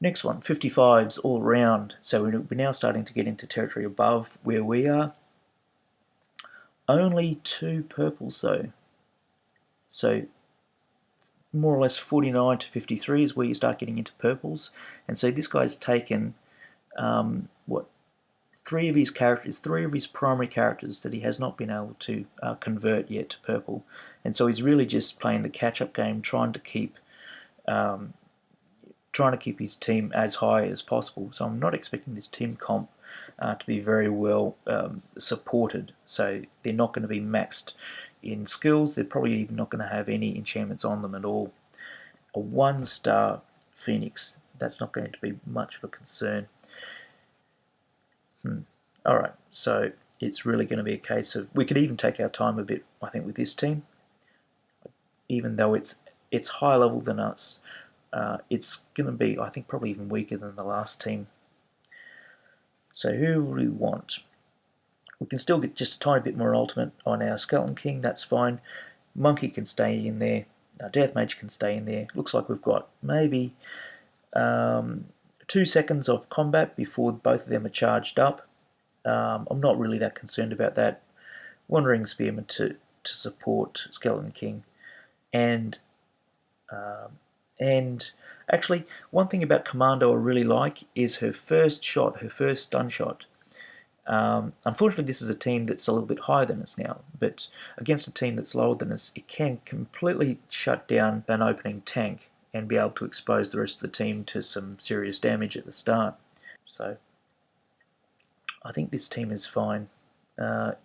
Next one, 55s all round. So we're now starting to get into territory above where we are. Only 2 purples though. So more or less 49 to 53 is where you start getting into purples. And so this guy's taken, what, 3 of his characters, 3 of his primary characters that he has not been able to convert yet to purple. And so he's really just playing the catch-up game, trying to keep his team as high as possible. So I'm not expecting this team comp to be very well supported. So they're not going to be maxed in skills. They're probably even not going to have any enchantments on them at all. A 1-star Phoenix, that's not going to be much of a concern. Alright, so it's really going to be a case of, we could even take our time a bit, I think, with this team. Even though it's higher level than us, it's going to be, I think, probably even weaker than the last team. So who do we want? We can still get just a tiny bit more ultimate on our Skeleton King, that's fine. Monkey can stay in there. Our Death Mage can stay in there. Looks like we've got maybe 2 seconds of combat before both of them are charged up. I'm not really that concerned about that. Wandering Spearman to support Skeleton King. And actually, one thing about Commando I really like is her first shot, her first stun shot. Unfortunately, this is a team that's a little bit higher than us now, but against a team that's lower than us, it can completely shut down an opening tank and be able to expose the rest of the team to some serious damage at the start. So I think this team is fine.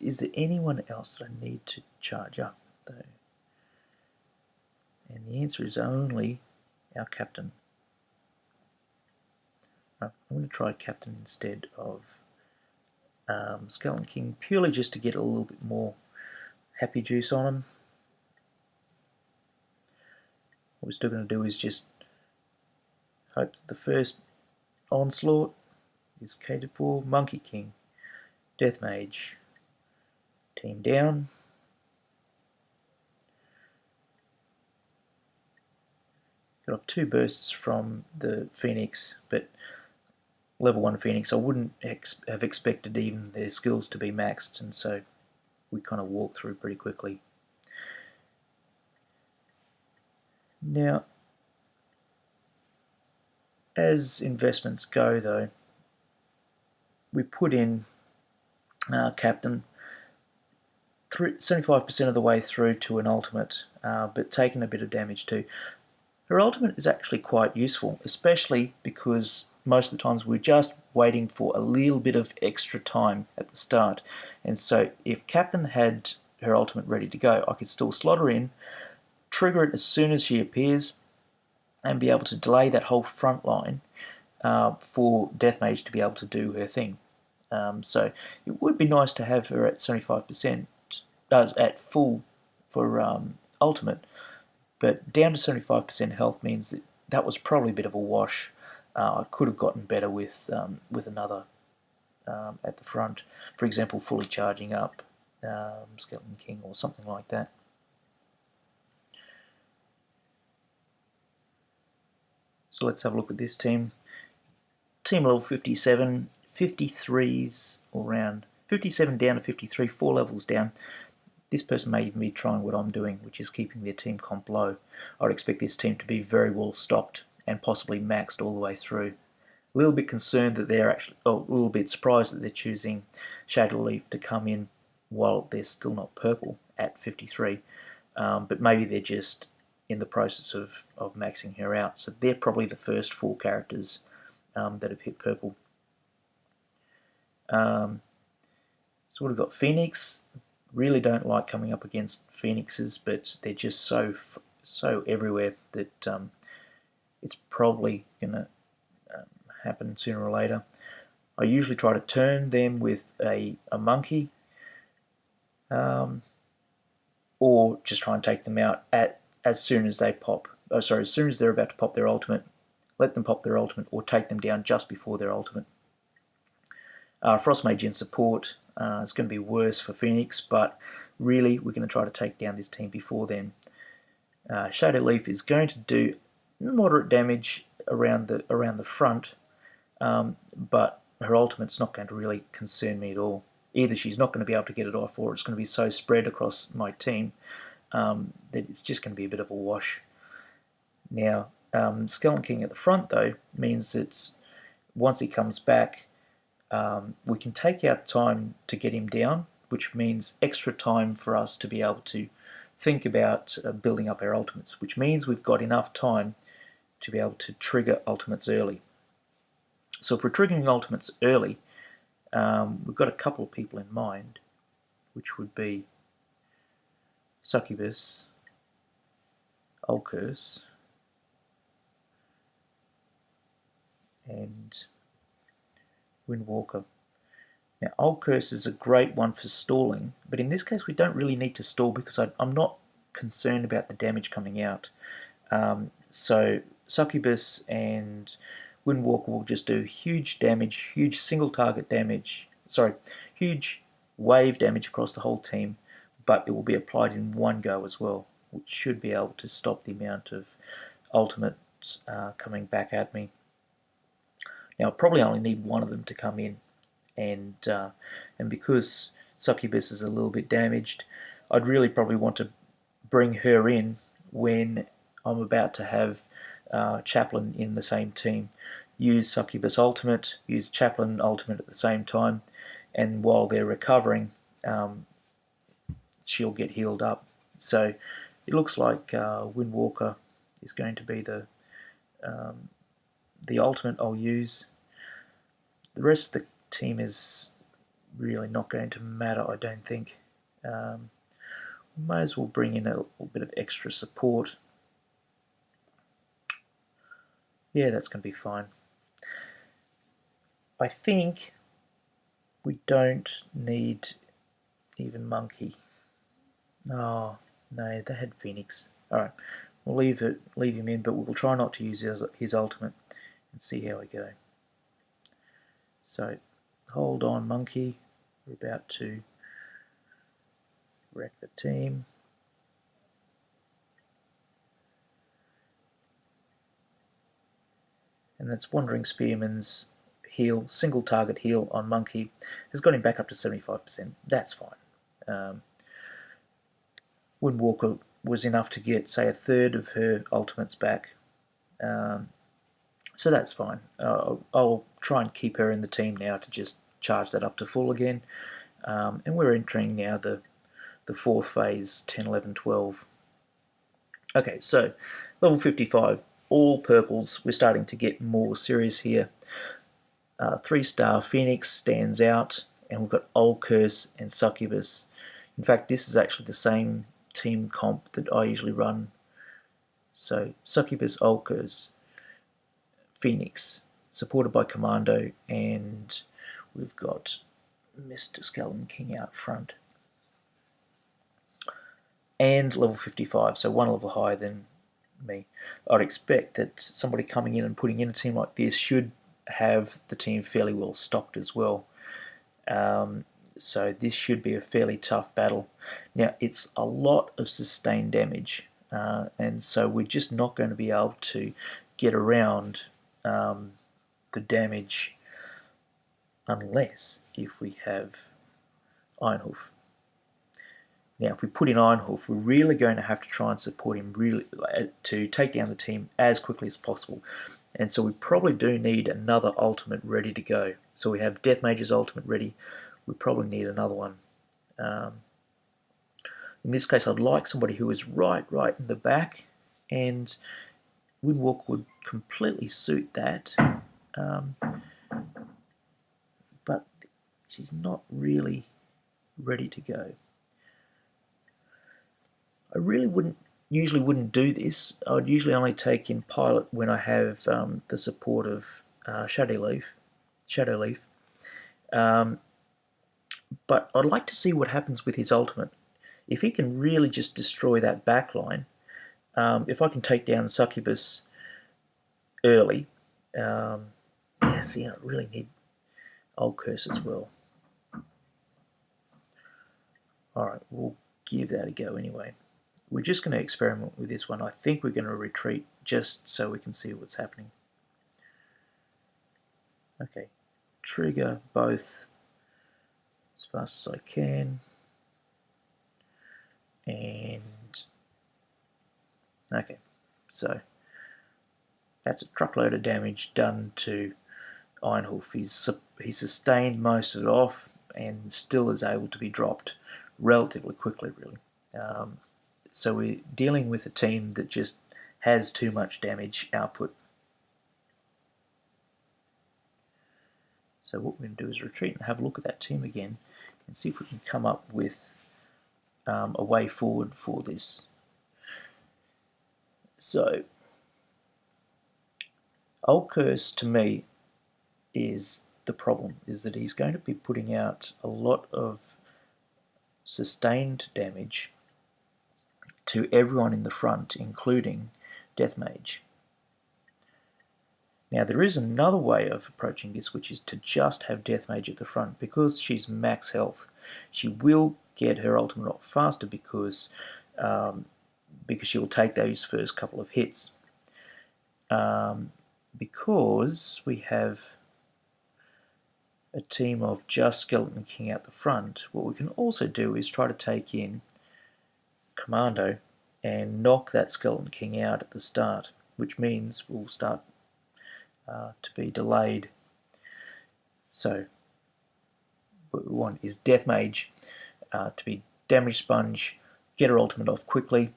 Is there anyone else that I need to charge up, though? And the answer is only our captain. I'm going to try captain instead of Skeleton King, purely just to get a little bit more happy juice on him. What we're still going to do is just hope that the first onslaught is catered for. Monkey King, Death Mage, team down. Got off 2 bursts from the Phoenix, but level 1 Phoenix, I wouldn't have expected even their skills to be maxed, and so we kind of walked through pretty quickly. Now, as investments go though, we put in Captain 75% of the way through to an ultimate, but taking a bit of damage too. Her ultimate is actually quite useful, especially because most of the times we're just waiting for a little bit of extra time at the start. And so if Captain had her ultimate ready to go, I could still slot her in, trigger it as soon as she appears, and be able to delay that whole front line for Death Mage to be able to do her thing. So it would be nice to have her at 75%, at full for ultimate, but down to 75% health means that that was probably a bit of a wash. I could have gotten better with another at the front, for example, fully charging up Skeleton King or something like that. So let's have a look at this team. Team level 57, 53s all round. 57 down to 53, 4 levels down. This person may even be trying what I'm doing, which is keeping their team comp low. I'd expect this team to be very well stocked and possibly maxed all the way through. A little bit concerned that they're actually, a little bit surprised that they're choosing Shadowleaf to come in while they're still not purple at 53. But maybe they're just in the process of maxing her out. So they're probably the first 4 characters that have hit purple. So what we've got, Phoenix. Really don't like coming up against Phoenixes, but they're just so everywhere that it's probably going to happen sooner or later. I usually try to turn them with a monkey, or just try and take them out as soon as they pop. Oh, sorry, as soon as they're about to pop their ultimate, let them pop their ultimate, or take them down just before their ultimate. Frost Mage in support. It's going to be worse for Phoenix, but really we're going to try to take down this team before then. Shadowleaf is going to do moderate damage around the front, but her ultimate's not going to really concern me at all. Either she's not going to be able to get it off, or it's going to be so spread across my team that it's just going to be a bit of a wash. Now, Skeleton King at the front, though, means that once he comes back, we can take our time to get him down, which means extra time for us to be able to think about building up our ultimates, which means we've got enough time to be able to trigger ultimates early. So if we're triggering ultimates early, we've got a couple of people in mind, which would be Succubus, Ulcurse, and Windwalker. Now, Ulcurse is a great one for stalling, but in this case we don't really need to stall because I'm not concerned about the damage coming out. So Succubus and Windwalker will just do huge damage, huge single target damage, huge wave damage across the whole team, but it will be applied in one go as well, which should be able to stop the amount of ultimates coming back at me. Now, I probably only need one of them to come in, and because Succubus is a little bit damaged, I'd really probably want to bring her in when I'm about to have Chaplain in the same team. Use Succubus ultimate, use Chaplain ultimate at the same time, and while they're recovering, she'll get healed up. So it looks like Windwalker is going to be the ultimate I'll use. The rest of the team is really not going to matter, I don't think. May as well bring in a little bit of extra support. Yeah, that's going to be fine. I think we don't need even Monkey. Oh, no, they had Phoenix. Alright, we'll leave him in, but we'll try not to use his ultimate and see how we go. So, hold on, Monkey. We're about to wreck the team. And that's Wandering Spearman's heal, single target heal on Monkey has got him back up to 75%. That's fine. Windwalker was enough to get, say, a third of her ultimates back. So that's fine. I'll try and keep her in the team now to just charge that up to full again. And we're entering now the fourth phase, 10, 11, 12. Okay, so level 55, all purples. We're starting to get more serious here. 3-star Phoenix stands out, and we've got Ulcurse and Succubus. In fact, this is actually the same team comp that I usually run. So Succubus, Ulcurse, Phoenix, supported by Commando, and we've got Mr. Skeleton King out front. And level 55, so one level higher than me. I'd expect that somebody coming in and putting in a team like this should have the team fairly well stocked as well. So this should be a fairly tough battle. Now, it's a lot of sustained damage, and so we're just not going to be able to get around the damage unless if we have Ironhoof. Now, if we put in Ironhoof, we're really going to have to try and support him really to take down the team as quickly as possible. And so we probably do need another ultimate ready to go. So we have Death Mage's ultimate ready. We probably need another one. In this case, I'd like somebody who is right in the back, and Windwalk would completely suit that. But she's not really ready to go. I really usually wouldn't do this. I would usually only take in Pilot when I have the support of Shadowleaf. But I'd like to see what happens with his ultimate. If he can really just destroy that backline, if I can take down Succubus early, yeah, see, I really need Ulcurse as well. Alright, we'll give that a go anyway. We're just going to experiment with this one. I think we're going to retreat just so we can see what's happening. Okay, trigger both as fast as I can, and okay, so that's a truckload of damage done to Ironhoof. He sustained most of it off and still is able to be dropped relatively quickly, really. So we're dealing with a team that just has too much damage output. So what we're going to do is retreat and have a look at that team again and see if we can come up with a way forward for this. So Old Curse to me is the problem, is that he's going to be putting out a lot of sustained damage to everyone in the front, including Death Mage. Now there is another way of approaching this, which is to just have Death Mage at the front. Because she's max health, she will get her ultimate off faster because she will take those first couple of hits. Because we have a team of just Skeleton King out the front, what we can also do is try to take in Commando and knock that Skeleton King out at the start, which means we'll start to be delayed. So what we want is Death Mage to be damage sponge, get her ultimate off quickly,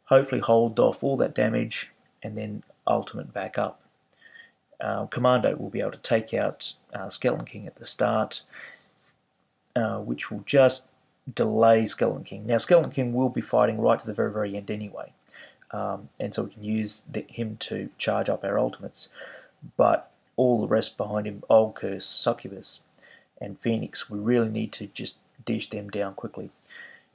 hopefully hold off all that damage, and then ultimate back up. Commando will be able to take out Skeleton King at the start, which will just delay Skeleton King. Now Skeleton King will be fighting right to the very, very end anyway, and so we can use him to charge up our ultimates, but all the rest behind him, Old Curse, Succubus, and Phoenix, we really need to just dish them down quickly.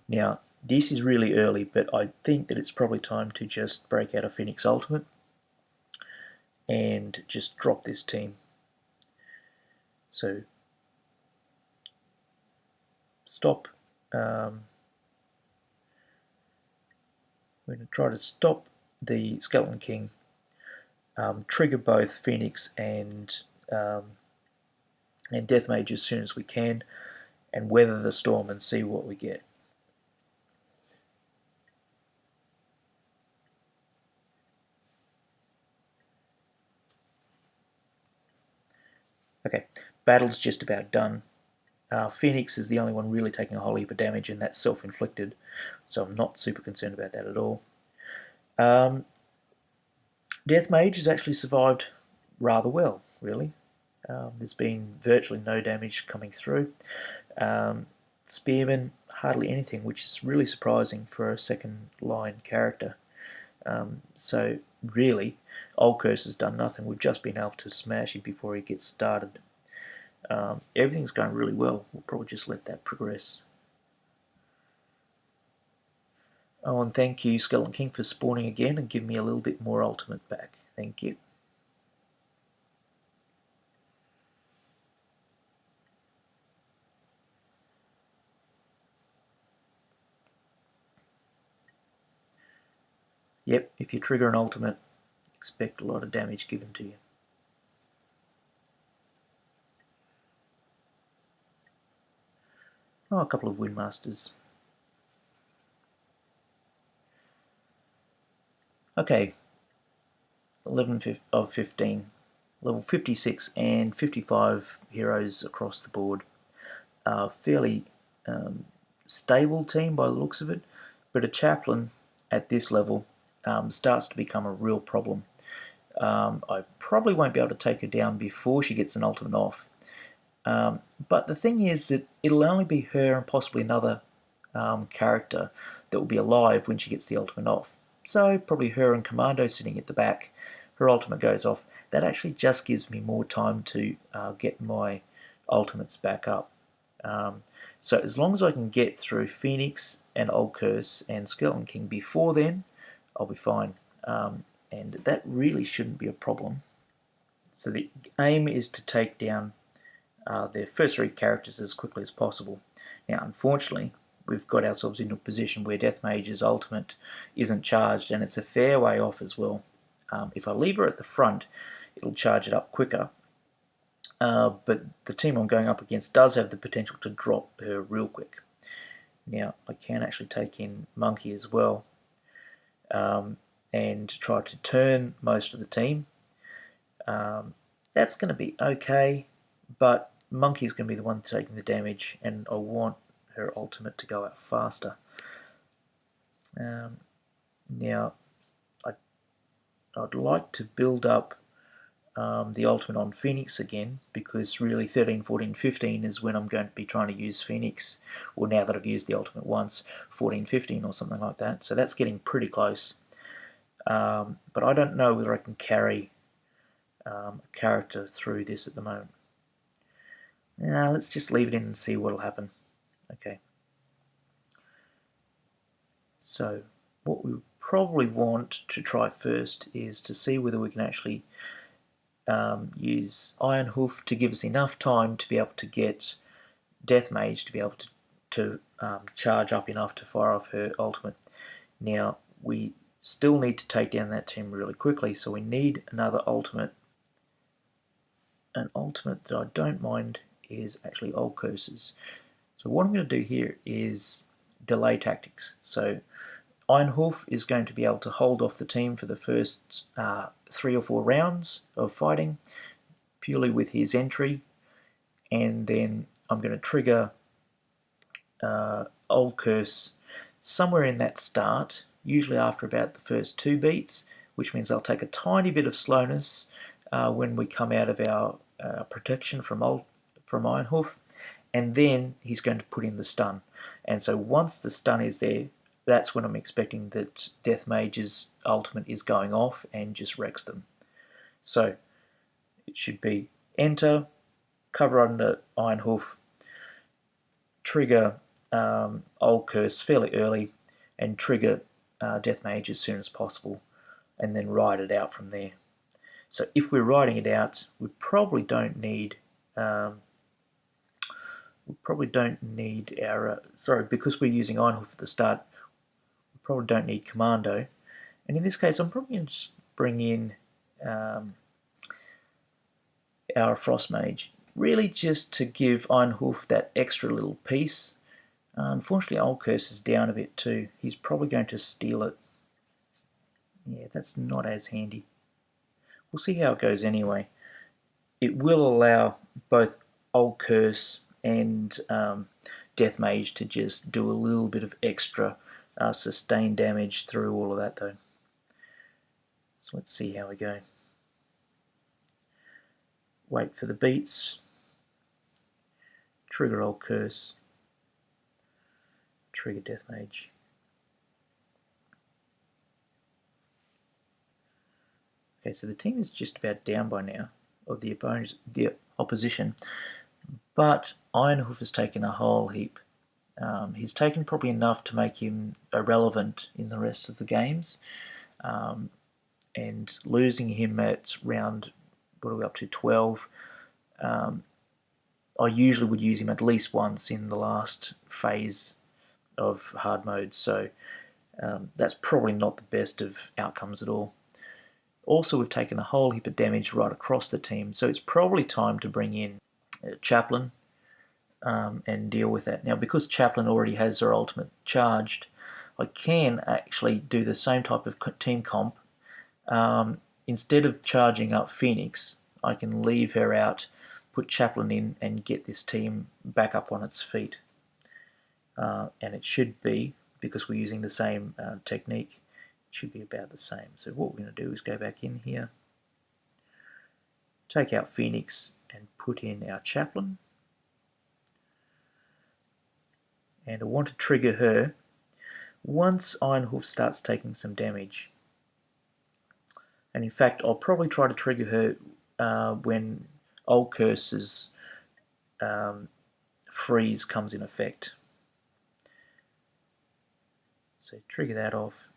Now this is really early, but I think that it's probably time to just break out a Phoenix ultimate and just drop this team. So stop. We're going to try to stop the Skeleton King, trigger both Phoenix and Death Mage as soon as we can, and weather the storm and see what we get. Okay, battle's just about done. Phoenix is the only one really taking a whole heap of damage, and that's self-inflicted, so I'm not super concerned about that at all. Death Mage has actually survived rather well, really. There's been virtually no damage coming through. Spearman, hardly anything, which is really surprising for a second line character. So really, Old Curse has done nothing. We've just been able to smash him before he gets started. Everything's going really well. We'll probably just let that progress. Oh, and thank you, Skeleton King, for spawning again and giving me a little bit more ultimate back. Thank you. Yep, if you trigger an ultimate, expect a lot of damage given to you. Oh, a couple of Windmasters. Okay, 11 of 15. Level 56 and 55 heroes across the board. Fairly stable team by the looks of it, but a chaplain at this level starts to become a real problem. I probably won't be able to take her down before she gets an ultimate off. But the thing is that it'll only be her and possibly another character that will be alive when she gets the ultimate off. So probably her and Commando sitting at the back, her ultimate goes off. That actually just gives me more time to get my ultimates back up. So as long as I can get through Phoenix and Old Curse and Skeleton King before then, I'll be fine. And that really shouldn't be a problem. So the aim is to take down their first three characters as quickly as possible. Now unfortunately, we've got ourselves into a position where Death Mage's ultimate isn't charged, and it's a fair way off as well. If I leave her at the front, it'll charge it up quicker, but the team I'm going up against does have the potential to drop her real quick. Now, I can actually take in Monkey as well, and try to turn most of the team. That's going to be okay, but Monkey's going to be the one taking the damage, and I want her ultimate to go out faster. Now, I'd like to build up the ultimate on Phoenix again, because really 13, 14, 15 is when I'm going to be trying to use Phoenix, or now that I've used the ultimate once, 14, 15 or something like that. So that's getting pretty close. But I don't know whether I can carry a character through this at the moment. Now let's just leave it in and see what will happen. Okay. So what we probably want to try first is to see whether we can actually use Iron Hoof to give us enough time to be able to get Death Mage to be able to charge up enough to fire off her ultimate. Now we still need to take down that team really quickly, so we need another ultimate. An ultimate that I don't mind is actually Old Curses. So what I'm going to do here is delay tactics. So Iron Hoof is going to be able to hold off the team for the first 3 or 4 rounds of fighting, purely with his entry, and then I'm going to trigger Old Curse somewhere in that start, usually after about the first 2 beats, which means I'll take a tiny bit of slowness when we come out of our protection from Iron Hoof, and then he's going to put in the stun. And so once the stun is there, that's when I'm expecting that Death Mage's ultimate is going off and just wrecks them. So it should be enter, cover under Iron Hoof, trigger Old Curse fairly early, and trigger Death Mage as soon as possible, and then ride it out from there. So if we're riding it out, we probably don't need our because we're using Iron Hoof at the start, we probably don't need Commando. And in this case, I'm probably going to bring in our Frost Mage, really just to give Iron Hoof that extra little piece. Unfortunately, Old Curse is down a bit too. He's probably going to steal it. Yeah, that's not as handy. We'll see how it goes anyway. It will allow both Old Curse and Death Mage to just do a little bit of extra sustained damage through all of that though. So let's see how we go. Wait for the beats. Trigger Old Curse. Trigger Death Mage. Okay, so the team is just about down by now, of the opposition, but Iron Hoof has taken a whole heap. He's taken probably enough to make him irrelevant in the rest of the games, and losing him at round, what are we up to, 12, I usually would use him at least once in the last phase of hard mode, so that's probably not the best of outcomes at all. Also, we've taken a whole heap of damage right across the team, so it's probably time to bring in Chaplain and deal with that. Now, because Chaplain already has her ultimate charged, I can actually do the same type of team comp. Instead of charging up Phoenix, I can leave her out, put Chaplain in, and get this team back up on its feet. And it should be, because we're using the same technique, should be about the same. So what we're going to do is go back in here, take out Phoenix and put in our Chaplain, and I want to trigger her once Iron Hoof starts taking some damage. And in fact, I'll probably try to trigger her when Old Curse's freeze comes in effect. So trigger that off.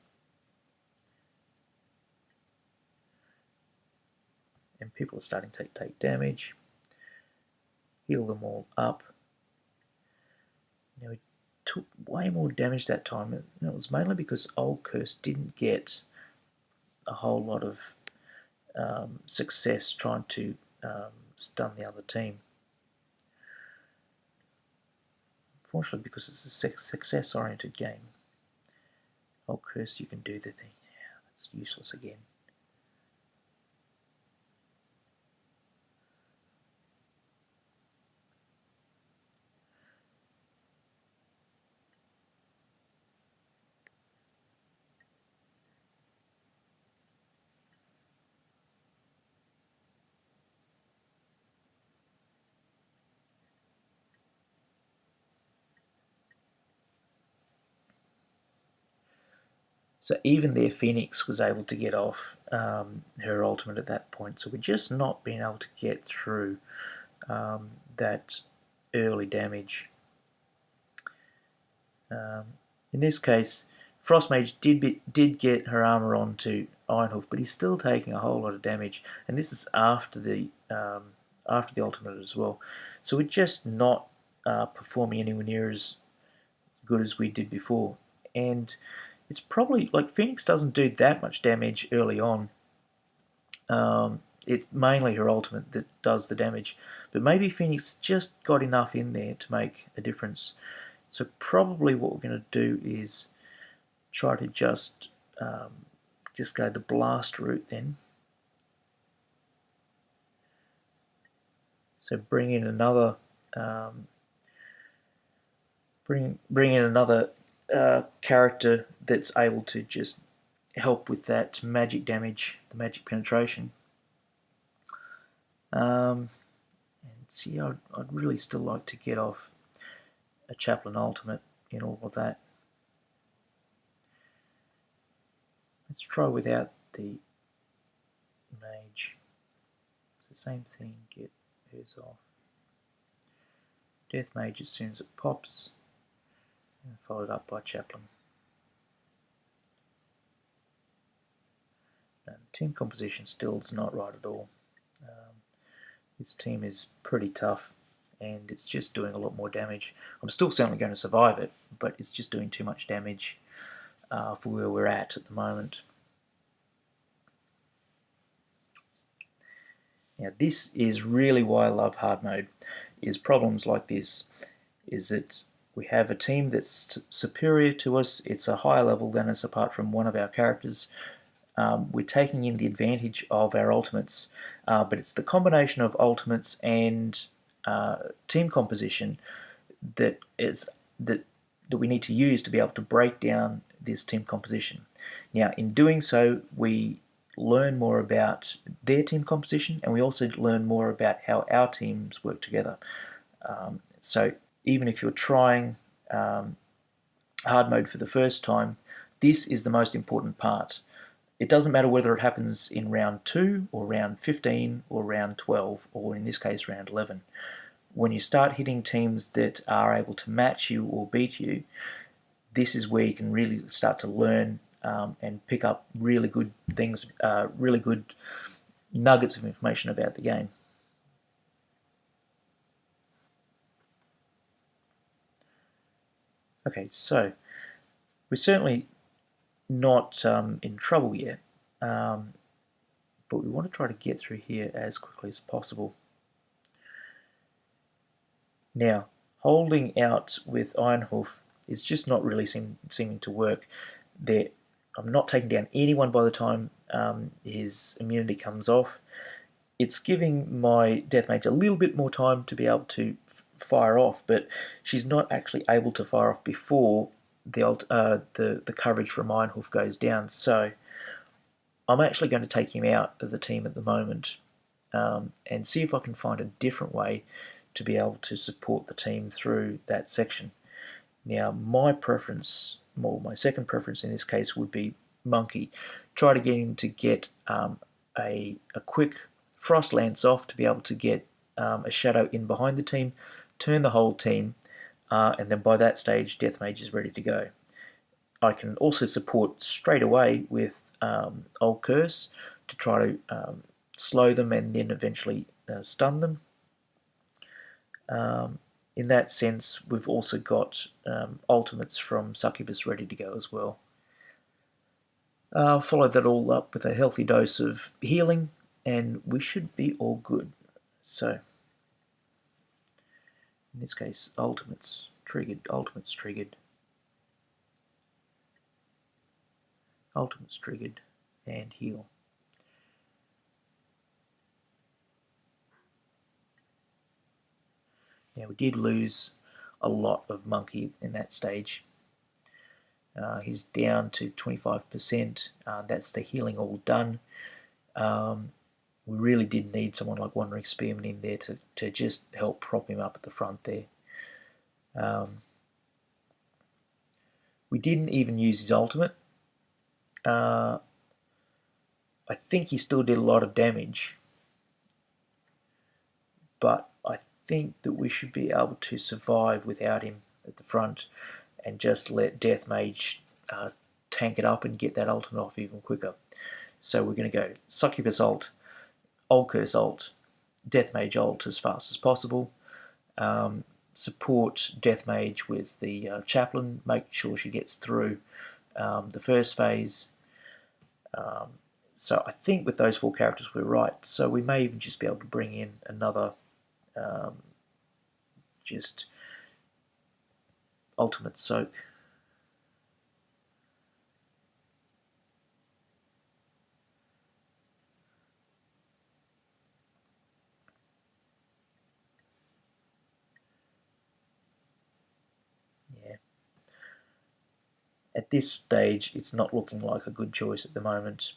And people are starting to take damage. Heal them all up. Now we took way more damage that time. And it was mainly because Old Curse didn't get a whole lot of success trying to stun the other team. Unfortunately, because it's a success-oriented game. Oh, curse, you can do the thing. Yeah, that's useless again. So even their Phoenix was able to get off her ultimate at that point. So we're just not being able to get through that early damage. In this case, Frostmage did get her armor onto Ironhoof, but he's still taking a whole lot of damage, and this is after the ultimate as well. So we're just not performing anywhere near as good as we did before, and it's probably like Phoenix doesn't do that much damage early on. It's mainly her ultimate that does the damage, but maybe Phoenix just got enough in there to make a difference. So probably what we're going to do is try to just go the blast route then. So bring in another character that's able to just help with that magic damage, the magic penetration. And see, I'd really still like to get off a Chaplain ultimate in all of that. Let's try without the mage. It's the same thing, get hers off. Death Mage as soon as it pops, and followed up by Chaplain. And team composition still is not right at all. This team is pretty tough, and it's just doing a lot more damage. I'm still certainly going to survive it, but it's just doing too much damage for where we're at the moment. Now this is really why I love hard mode, is problems like this, is that we have a team that's superior to us, it's a higher level than us apart from one of our characters. We're taking in the advantage of our ultimates, but it's the combination of ultimates and team composition that we need to use to be able to break down this team composition. Now, in doing so, we learn more about their team composition, and we also learn more about how our teams work together. So even if you're trying hard mode for the first time, this is the most important part. It doesn't matter whether it happens in round 2 or round 15 or round 12, or in this case round 11. When you start hitting teams that are able to match you or beat you, this is where you can really start to learn and pick up really good things, really good nuggets of information about the game. Okay, so we're certainly not in trouble yet, but we want to try to get through here as quickly as possible. Now, holding out with Ironhoof is just not really seeming to work. I'm not taking down anyone by the time his immunity comes off. It's giving my Death Mage a little bit more time to be able to fire off, but she's not actually able to fire off before the coverage from Ironhoof goes down. So I'm actually going to take him out of the team at the moment and see if I can find a different way to be able to support the team through that section. Now my preference, well, my second preference in this case would be Monkey. Try to get him to get a quick Frost Lance off to be able to get a Shadow in behind the team, turn the whole team, and then by that stage Death Mage is ready to go. I can also support straight away with Old Curse to try to slow them and then eventually stun them. In that sense, we've also got ultimates from Succubus ready to go as well. I'll follow that all up with a healthy dose of healing, and we should be all good. So in this case, ultimates triggered, ultimates triggered, ultimates triggered, and heal. Now we did lose a lot of monkey in that stage. He's down to 25%. That's the healing all done. We really did need someone like Wandering Spearman in there to just help prop him up at the front there. We didn't even use his ultimate. I think he still did a lot of damage, but I think that we should be able to survive without him at the front and just let Death Mage tank it up and get that ultimate off even quicker. So we're going to go Succubus ult, Old Curse ult, Death Mage ult as fast as possible. Support Death Mage with the Chaplain, make sure she gets through the first phase. So I think with those 4 characters we're right. So we may even just be able to bring in another just ultimate soak. Yeah. At this stage, it's not looking like a good choice at the moment.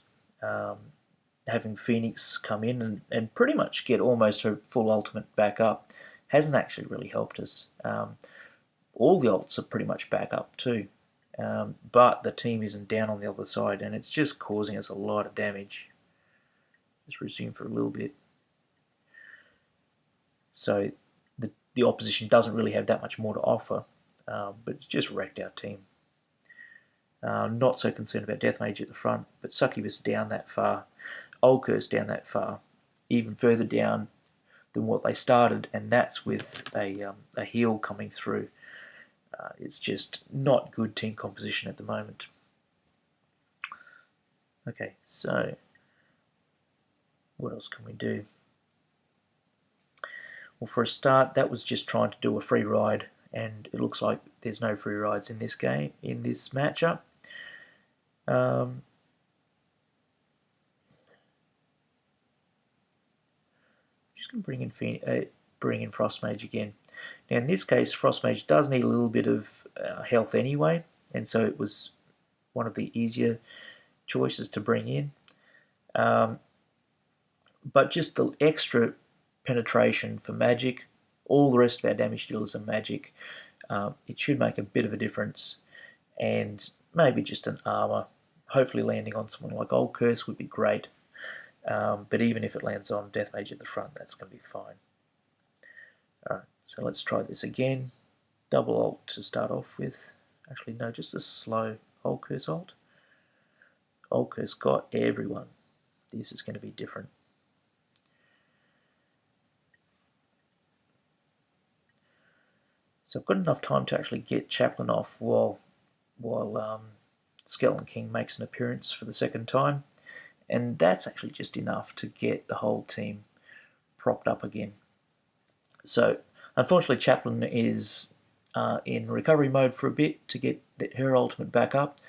Having Phoenix come in and pretty much get almost her full ultimate back up hasn't actually really helped us. All the ults are pretty much back up too, but the team isn't down on the other side, and it's just causing us a lot of damage. Just resume for a little bit. So the opposition doesn't really have that much more to offer, but it's just wrecked our team. Not so concerned about Death Mage at the front, but Succubus down that far, Old Curse down that far, even further down than what they started, and that's with a heal coming through. It's just not good team composition at the moment. Okay, so what else can we do? Well, for a start, that was just trying to do a free ride, and it looks like there's no free rides in this game, in this matchup. Just going to bring in Frost Mage again. Now in this case, Frost Mage does need a little bit of health anyway, and so it was one of the easier choices to bring in. But just the extra penetration for magic, all the rest of our damage dealers are magic. It should make a bit of a difference, and maybe just an armor. Hopefully landing on someone like Old Curse would be great. But even if it lands on Death Mage at the front, that's going to be fine. Alright, so let's try this again. Double ult to start off with. Actually, no, just a slow Old Curse ult. Old Curse got everyone. This is going to be different. So I've got enough time to actually get Chaplain off while Skeleton King makes an appearance for the second time. And that's actually just enough to get the whole team propped up again. So, unfortunately, Chaplain is in recovery mode for a bit to get her ultimate back up,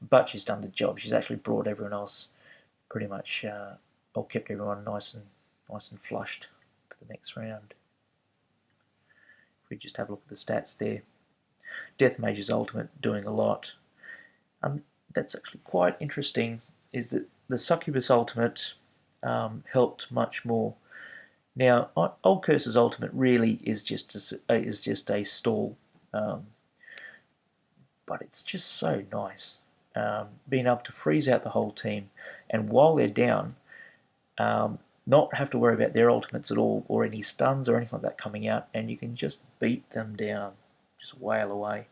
but she's done the job. She's actually brought everyone else pretty much, or kept everyone nice and flushed for the next round. If we just have a look at the stats there, Death Mage's ultimate doing a lot. That's actually quite interesting, is that the Succubus ultimate helped much more. Now, Old Curse's ultimate really is just a stall, but it's just so nice being able to freeze out the whole team, and while they're down, not have to worry about their ultimates at all, or any stuns or anything like that coming out, and you can just beat them down, just wail away.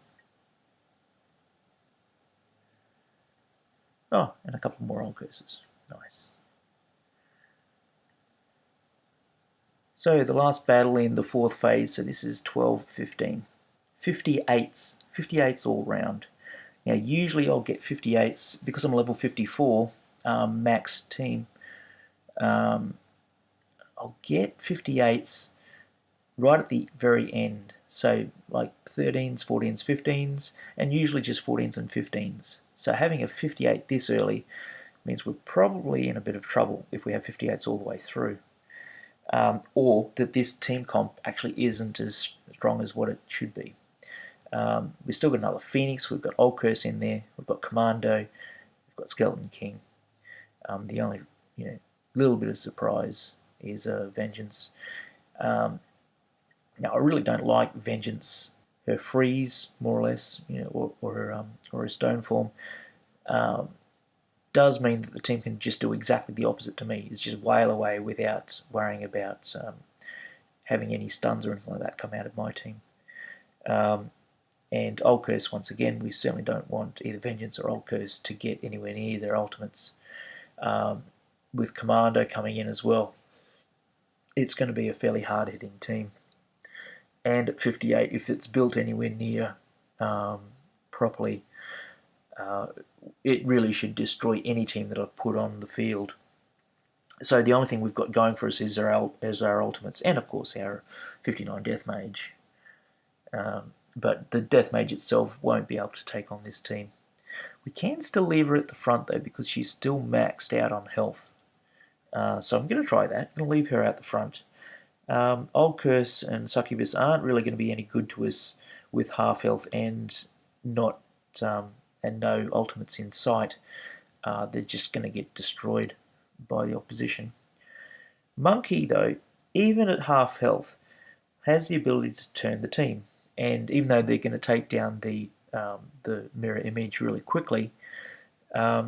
Oh, and a couple more Old Curses. Nice. So the last battle in the 4th phase, so this is 12-15. 58s all round. Now usually I'll get 58s, because I'm level 54, max team. I'll get 58s right at the very end. So like 13s, 14s, 15s, and usually just 14s and 15s. So having a 58 this early means we're probably in a bit of trouble if we have 58s all the way through. Or that this team comp actually isn't as strong as what it should be. We've still got another Phoenix, we've got Old Curse in there, we've got Commando, we've got Skeleton King. The only little bit of surprise is Vengeance. Now I really don't like Vengeance. Her freeze, more or less, or her stone form, does mean that the team can just do exactly the opposite to me. It's just wail away without worrying about having any stuns or anything like that come out of my team. And Old Curse, once again, we certainly don't want either Vengeance or Old Curse to get anywhere near their ultimates. With Commando coming in as well, it's going to be a fairly hard-hitting team. And at 58, if it's built anywhere near properly, it really should destroy any team that I've put on the field. So the only thing we've got going for us is our ultimates, and of course our 59 Death Mage. But the Death Mage itself won't be able to take on this team. We can still leave her at the front though, because she's still maxed out on health. So I'm going to try that. I'm going to leave her out the front. Old Curse and Succubus aren't really going to be any good to us with half health and not and no ultimates in sight. They're just going to get destroyed by the opposition. Monkey, though, even at half health, has the ability to turn the team. And even though they're going to take down the mirror image really quickly, I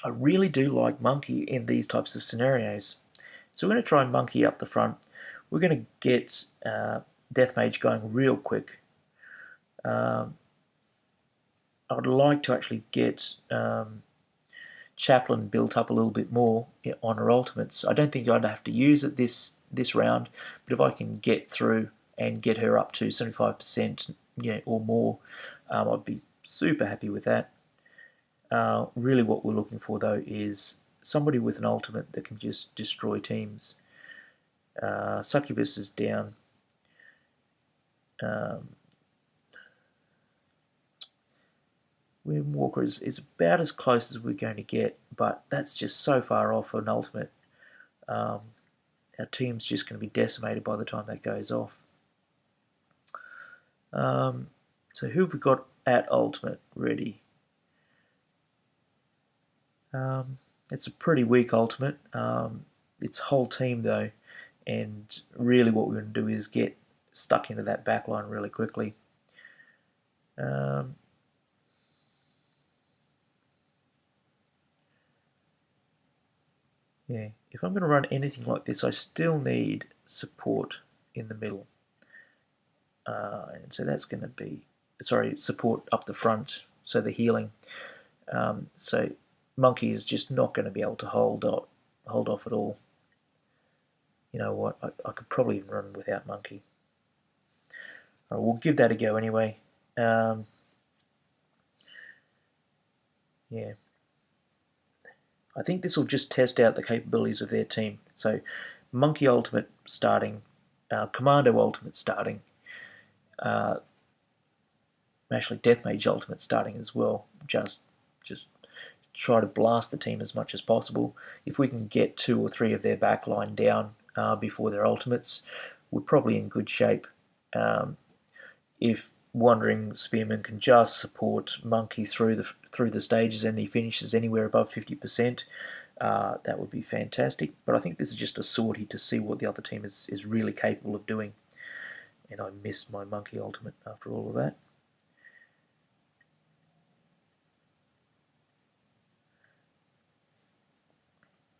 really do like Monkey in these types of scenarios. So we're going to try Monkey up the front. We're going to get Death Mage going real quick. I'd like to actually get Chaplain built up a little bit more on her ultimates. I don't think I'd have to use it this round, but if I can get through and get her up to 75% or more, I'd be super happy with that. Really what we're looking for though is somebody with an ultimate that can just destroy teams. Succubus is down. Windwalker is about as close as we're going to get, but that's just so far off an ultimate. Our team's just going to be decimated by the time that goes off. So who have we got at ultimate ready? It's a pretty weak ultimate. It's whole team though, and really what we're going to do is get stuck into that back line really quickly. Yeah, if I'm going to run anything like this, I still need support in the middle. And so that's going to be, support up the front, so the healing. So Monkey is just not going to be able to hold off at all. You know what, I could probably even run without Monkey. All right, we'll give that a go anyway. Yeah. I think this will just test out the capabilities of their team. So Monkey Ultimate starting, Commando Ultimate starting, actually Death Mage Ultimate starting as well. Just try to blast the team as much as possible. If we can get 2 or 3 of their backline down before their ultimates, we're probably in good shape. If Wandering Spearman can just support Monkey through the stages and he finishes anywhere above 50%, that would be fantastic. But I think this is just a sortie to see what the other team is really capable of doing. And I missed my Monkey ultimate after all of that.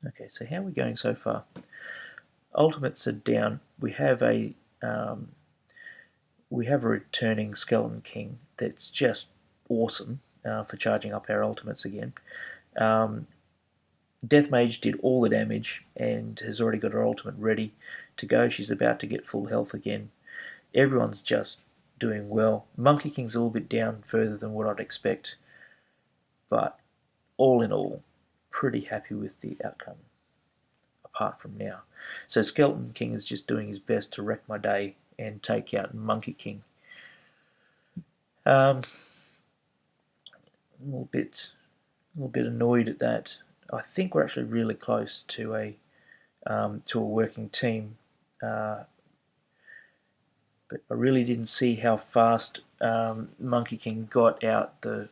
Okay, so how are we going so far? Ultimates are down. We have a returning Skeleton King that's just awesome for charging up our ultimates again. Death Mage did all the damage and has already got her ultimate ready to go. She's about to get full health again. Everyone's just doing well. Monkey King's a little bit down further than what I'd expect, but all in all, pretty happy with the outcome. apart from now. So Skeleton King is just doing his best to wreck my day and take out Monkey King. A little bit annoyed at that. I think we're actually really close to a working team, but I really didn't see how fast Monkey King got out the